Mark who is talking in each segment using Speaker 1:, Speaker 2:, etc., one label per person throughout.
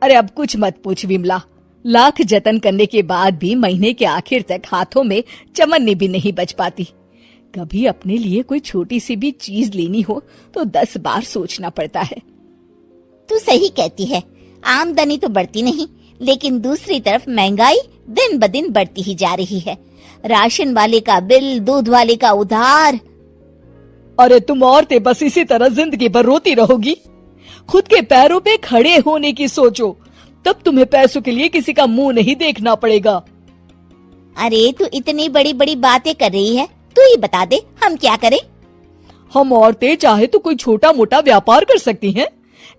Speaker 1: अरे अब कुछ मत पूछ विमला, लाख जतन करने के बाद भी महीने के आखिर तक हाथों में चमन्नी भी नहीं बच पाती। कभी अपने लिए कोई छोटी सी भी चीज लेनी हो तो 10 बार सोचना पड़ता है।
Speaker 2: तू सही कहती है, आमदनी तो बढ़ती नहीं, लेकिन दूसरी तरफ महंगाई दिन ब दिन बढ़ती ही जा रही है। राशन वाले का बिल, दूध वाले का उधार।
Speaker 1: अरे तुम औरतें बस इसी तरह जिंदगी भर रोती रहोगी। खुद के पैरों पे खड़े होने की सोचो, तब तुम्हें पैसों के लिए किसी का मुंह नहीं देखना पड़ेगा।
Speaker 2: अरे तू इतनी बड़ी बड़ी बातें कर रही है, तू ही बता दे हम क्या करें।
Speaker 1: हम औरतें चाहे तो कोई छोटा मोटा व्यापार कर सकती हैं,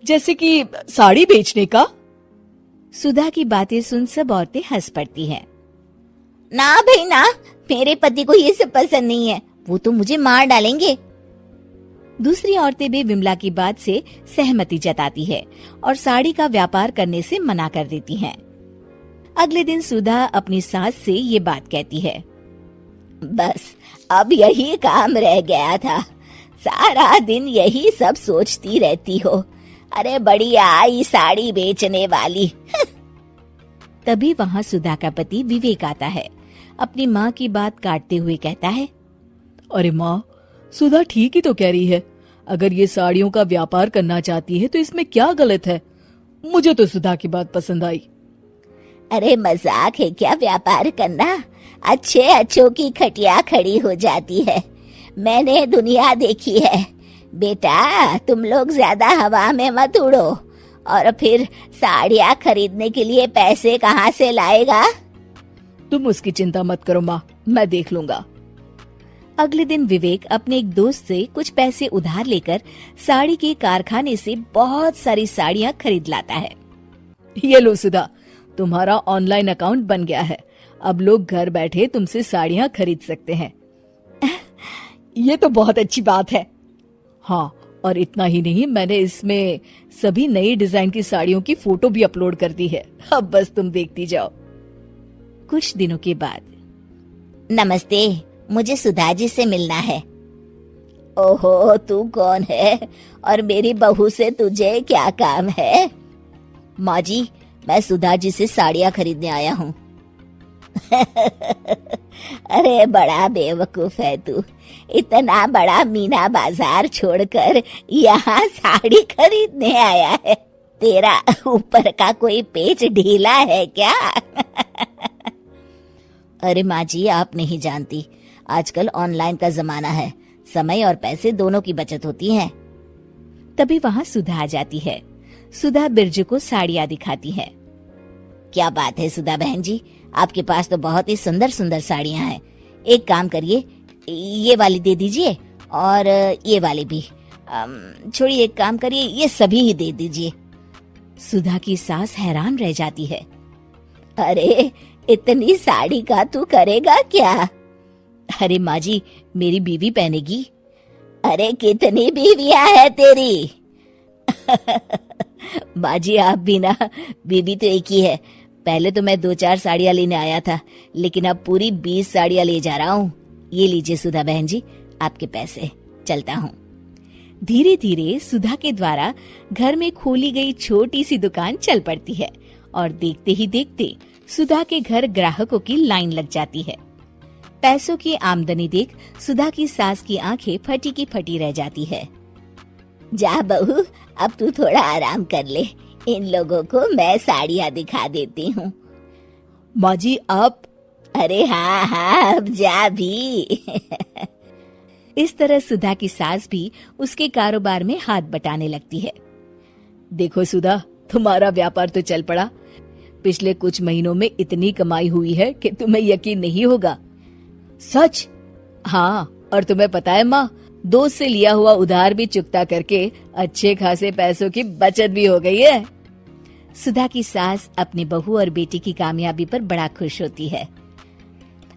Speaker 1: जैसे कि साड़ी बेचने का।
Speaker 3: सुधा की बातें सुन सब औरतें हंस पड़ती हैं।
Speaker 2: ना भाई ना, मेरे पति को ये सब पसंद नहीं है, वो तो मुझे मार डालेंगे।
Speaker 3: दूसरी औरतें भी विमला की बात से सहमति जताती है और साड़ी का व्यापार करने से मना कर देती हैं। अगले दिन सुधा अपनी सास से ये बात कहती है।
Speaker 2: बस अब यही काम रह गया था, सारा दिन यही सब सोचती रहती हो। अरे बढ़िया आई साड़ी बेचने वाली।
Speaker 3: तभी वहाँ सुधा का पति विवेक आता है। अपनी माँ की बात काटते हुए कहता है,
Speaker 1: अरे माँ, सुधा ठीक ही तो कह रही है। अगर ये साड़ियों का व्यापार करना चाहती है तो इसमें क्या गलत है। मुझे तो सुधा की बात पसंद आई।
Speaker 2: अरे मजाक है क्या व्यापार करना? अच्छे अच्छों की खटिया खड़ी हो जाती है। मैंने दुनिया देखी है। बेटा तुम लोग ज्यादा हवा में मत उड़ो, और फिर साड़ियाँ खरीदने के लिए पैसे कहाँ से लाएगा?
Speaker 1: तुम उसकी चिंता मत करो माँ, मैं देख लूंगा।
Speaker 3: अगले दिन विवेक अपने एक दोस्त से कुछ पैसे उधार लेकर साड़ी के कारखाने से बहुत सारी साड़ियाँ खरीद लाता है।
Speaker 1: ये लो सुधा, तुम्हारा ऑनलाइन अकाउंट बन गया है। अब लोग घर बैठे तुमसे साड़ियाँ खरीद सकते हैं। ये तो बहुत अच्छी बात है। हाँ, और इतना ही नहीं, मैंने इसमें सभी नई डिजाइन की साड़ियों की फोटो भी अपलोड कर दी है। अब बस तुम देखती जाओ।
Speaker 3: कुछ दिनों के बाद,
Speaker 2: नमस्ते, मुझे सुधा जी से मिलना है। ओहो, तू कौन है और मेरी बहू से तुझे क्या काम है? माँ जी, मैं सुधा जी से साड़ियाँ खरीदने आया हूँ। अरे बड़ा बेवकूफ है तू, इतना बड़ा मीना बाजार छोड़कर यहाँ साड़ी खरीदने आया है। तेरा ऊपर का कोई पेच ढीला है क्या? अरे माँ जी, आप नहीं जानती, आजकल ऑनलाइन का जमाना है, समय और पैसे दोनों की बचत होती है।
Speaker 3: तभी वहाँ सुधा आ जाती है। सुधा बिरजू को साड़ियाँ दिखाती है।
Speaker 2: क्या बात है सुधा बहन जी, आपके पास तो बहुत ही सुंदर सुंदर साड़ियाँ हैं। एक काम करिए, ये वाली दे दीजिए और ये वाली भी। छोड़िए, एक काम करिए, ये सभी ही दे दीजिए।
Speaker 3: सुधा की सास हैरान रह जाती है।
Speaker 2: अरे इतनी साड़ी का तू करेगा क्या?
Speaker 3: अरे माँ जी, मेरी बीवी पहनेगी।
Speaker 2: अरे कितनी बीवियां है तेरी?
Speaker 3: माँ जी, आप भी ना, बीवी तो एक ही है। पहले तो मैं 2-4 साड़ियाँ लेने आया था, लेकिन अब पूरी 20 साड़ियाँ ले जा रहा हूँ। ये लीजिए सुधा बहन जी, आपके पैसे। चलता हूँ। धीरे धीरे सुधा के द्वारा घर में खोली गई छोटी सी दुकान चल पड़ती है और देखते ही देखते सुधा के घर ग्राहकों की लाइन लग जाती है। पैसों की आमदनी देख सुधा की सास की आंखें फटी की फटी रह जाती है।
Speaker 2: जा बहू, अब तू थोड़ा आराम कर ले, इन लोगों को मैं साड़ियाँ दिखा देती हूँ।
Speaker 1: माँ जी आप?
Speaker 2: अरे हाँ हाँ, अब जा भी।
Speaker 3: इस तरह सुधा की सास भी उसके कारोबार में हाथ बटाने लगती है।
Speaker 1: देखो सुधा, तुम्हारा व्यापार तो चल पड़ा। पिछले कुछ महीनों में इतनी कमाई हुई है कि तुम्हें यकीन नहीं होगा।
Speaker 3: सच?
Speaker 1: हाँ, और तुम्हें पता है माँ, दोस्त से लिया हुआ उधार भी चुकता करके अच्छे खासे पैसों की बचत भी हो गई है।
Speaker 3: सुधा की सास अपनी बहू और बेटी की कामयाबी पर बड़ा खुश होती है।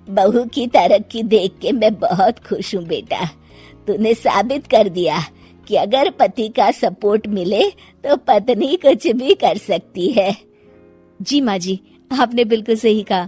Speaker 2: बहू की तरक्की देख के मैं बहुत खुश हूँ बेटा। तूने साबित कर दिया कि अगर पति का सपोर्ट मिले तो पत्नी कुछ भी कर सकती है।
Speaker 3: जी माँ जी, आपने बिल्कुल सही कहा।